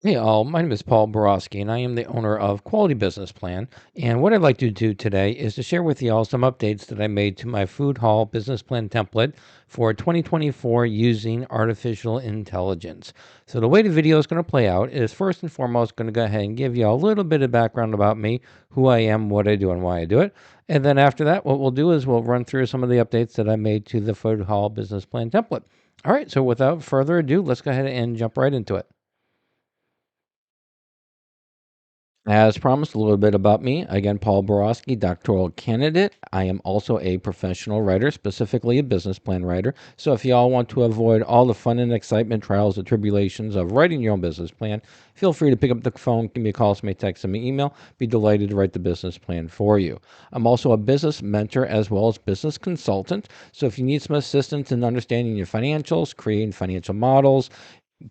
Hey all, my name is Paul Borosky, and I am the owner of Quality Business Plan. And what I'd like to do today is to share with you all some updates that I made to my food hall business plan template for 2024 using artificial intelligence. So the way the video is going to play out is first and foremost going to go ahead and give you a little bit of background about me, who I am, what I do, and why I do it. And then after that, what we'll do is we'll run through some of the updates that I made to the food hall business plan template. All right, so without further ado, let's go ahead and jump right into it. As promised, a little bit about me. Again, Paul Borosky, doctoral candidate. I am also a professional writer, specifically a business plan writer. So if y'all want to avoid all the fun and excitement, trials, and tribulations of writing your own business plan, feel free to pick up the phone, give me a call, send me a text, send me an email. Be delighted to write the business plan for you. I'm also a business mentor as well as business consultant. So if you need some assistance in understanding your financials, creating financial models,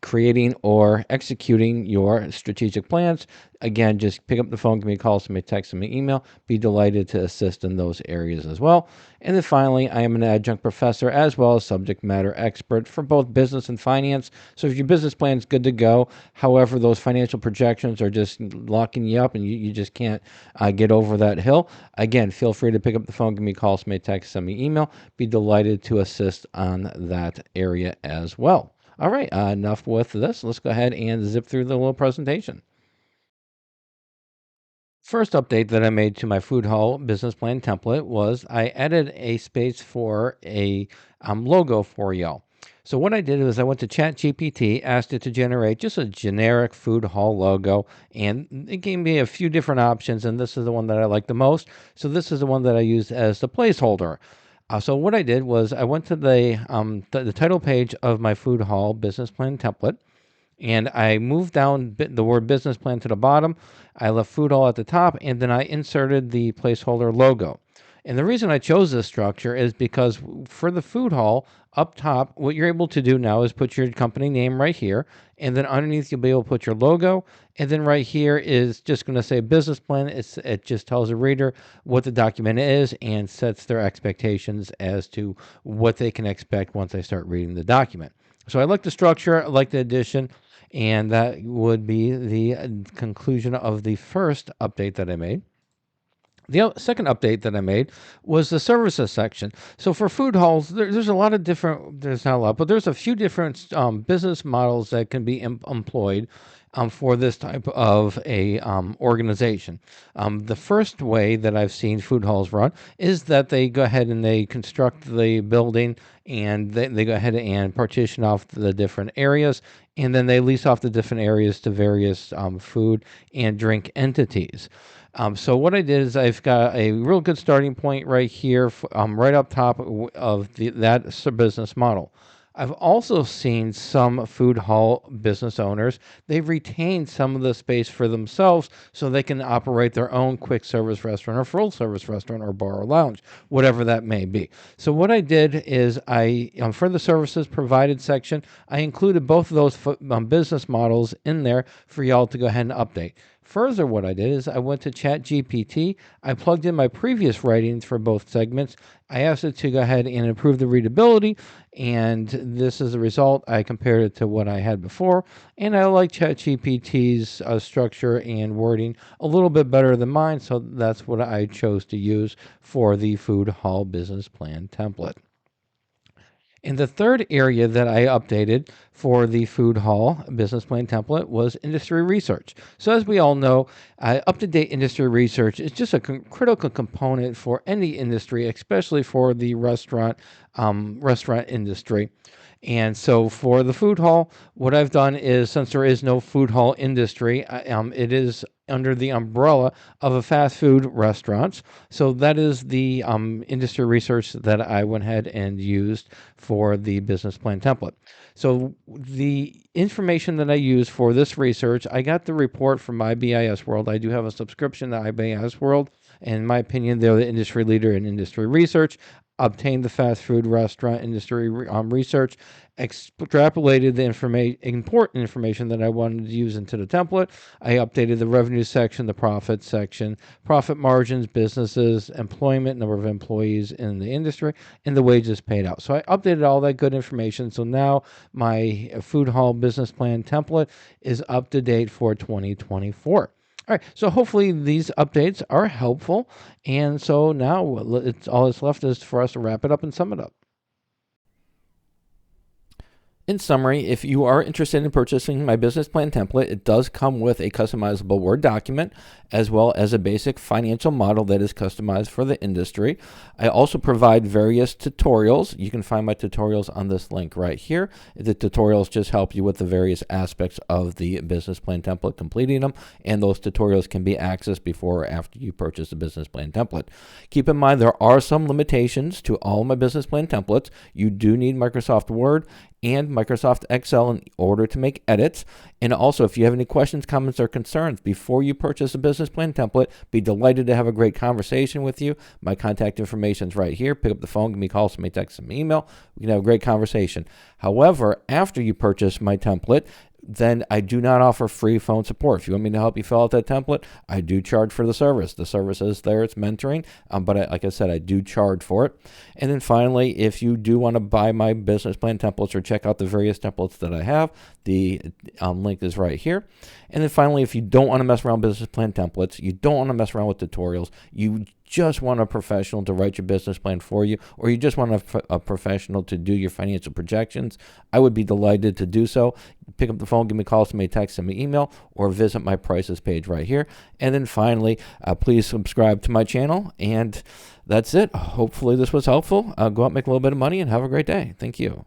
creating or executing your strategic plans, again, just pick up the phone, give me a call, send me a text, send me an email. Be delighted to assist in those areas as well. And then finally, I am an adjunct professor as well as subject matter expert for both business and finance. So if your business plan is good to go, however, those financial projections are just locking you up and you just can't get over that hill, again, feel free to pick up the phone, give me a call, send me a text, send me an email. Be delighted to assist on that area as well. All right, enough with this. Let's go ahead and zip through the little presentation. First update that I made to my food hall business plan template was I added a space for a logo for y'all. So what I did was I went to ChatGPT, asked it to generate just a generic food hall logo, and it gave me a few different options, and this is the one that I like the most. So this is the one that I used as the placeholder. So what I did was I went to the title page of my food hall business plan template, and I moved down the word business plan to the bottom. I left food hall at the top, and then I inserted the placeholder logo. And the reason I chose this structure is because for the food hall up top, what you're able to do now is put your company name right here, and then underneath you'll be able to put your logo, and then right here is just going to say business plan. It just tells the reader what the document is and sets their expectations as to what they can expect once they start reading the document. So I like the structure, I like the addition, and that would be the conclusion of the first update that I made. The second update that I made was the services section. So for food halls, there's a lot of different, there's not a lot, but there's a few different business models that can be employed for this type of a organization. The first way that I've seen food halls run is that they go ahead and they construct the building, and they go ahead and partition off the different areas, and then they lease off the different areas to various food and drink entities. So what I did is I've got a real good starting point right here, right up top of that business model. I've also seen some food hall business owners, they've retained some of the space for themselves so they can operate their own quick service restaurant or full service restaurant or bar or lounge, whatever that may be. So what I did is for the services provided section, I included both of those business models in there for y'all to go ahead and update. Further, what I did is I went to ChatGPT. I plugged in my previous writings for both segments. I asked it to go ahead and improve the readability, and this is the result. I compared it to what I had before, and I like ChatGPT's structure and wording a little bit better than mine, so that's what I chose to use for the food hall business plan template. And the third area that I updated for the food hall business plan template was industry research. So, as we all know, up to date industry research is just a critical component for any industry, especially for the restaurant industry. And so for the food hall, what I've done is since there is no food hall industry, it is under the umbrella of a fast food restaurants. So that is the industry research that I went ahead and used for the business plan template. So the information that I used for this research, I got the report from IBIS World. I do have a subscription to IBIS World, In my opinion, they're the industry leader in industry research. Obtained the fast food restaurant industry research, extrapolated the important information that I wanted to use into the template. I updated the revenue section, the profit section, profit margins, businesses, employment, number of employees in the industry, and the wages paid out. So I updated all that good information. So now my food hall business plan template is up to date for 2024. All right, so hopefully these updates are helpful. And so now all that's left is for us to wrap it up and sum it up. In summary, if you are interested in purchasing my business plan template, it does come with a customizable Word document as well as a basic financial model that is customized for the industry. I also provide various tutorials. You can find my tutorials on this link right here. The tutorials just help you with the various aspects of the business plan template, completing them, and those tutorials can be accessed before or after you purchase the business plan template. Keep in mind there are some limitations to all my business plan templates. You do need Microsoft Word and Microsoft Excel in order to make edits. And also, if you have any questions, comments, or concerns before you purchase a business plan template, be delighted to have a great conversation with you. My contact information is right here. Pick up the phone, give me a call, send me a text, send me an email. We can have a great conversation. However, after you purchase my template, then I do not offer free phone support. If you want me to help you fill out that template, I do charge for the service. The service is there, it's mentoring, but like I said, I do charge for it. And then finally, if you do want to buy my business plan templates or check out the various templates that I have, the link is right here. And then finally, if you don't want to mess around with business plan templates, you don't want to mess around with tutorials, you just want a professional to write your business plan for you, or you just want a professional to do your financial projections, I would be delighted to do so. Pick up the phone, give me a call, send me a text, send me an email, or visit my prices page right here. And then finally, please subscribe to my channel. And that's it. Hopefully this was helpful. Go out and make a little bit of money and have a great day. Thank you.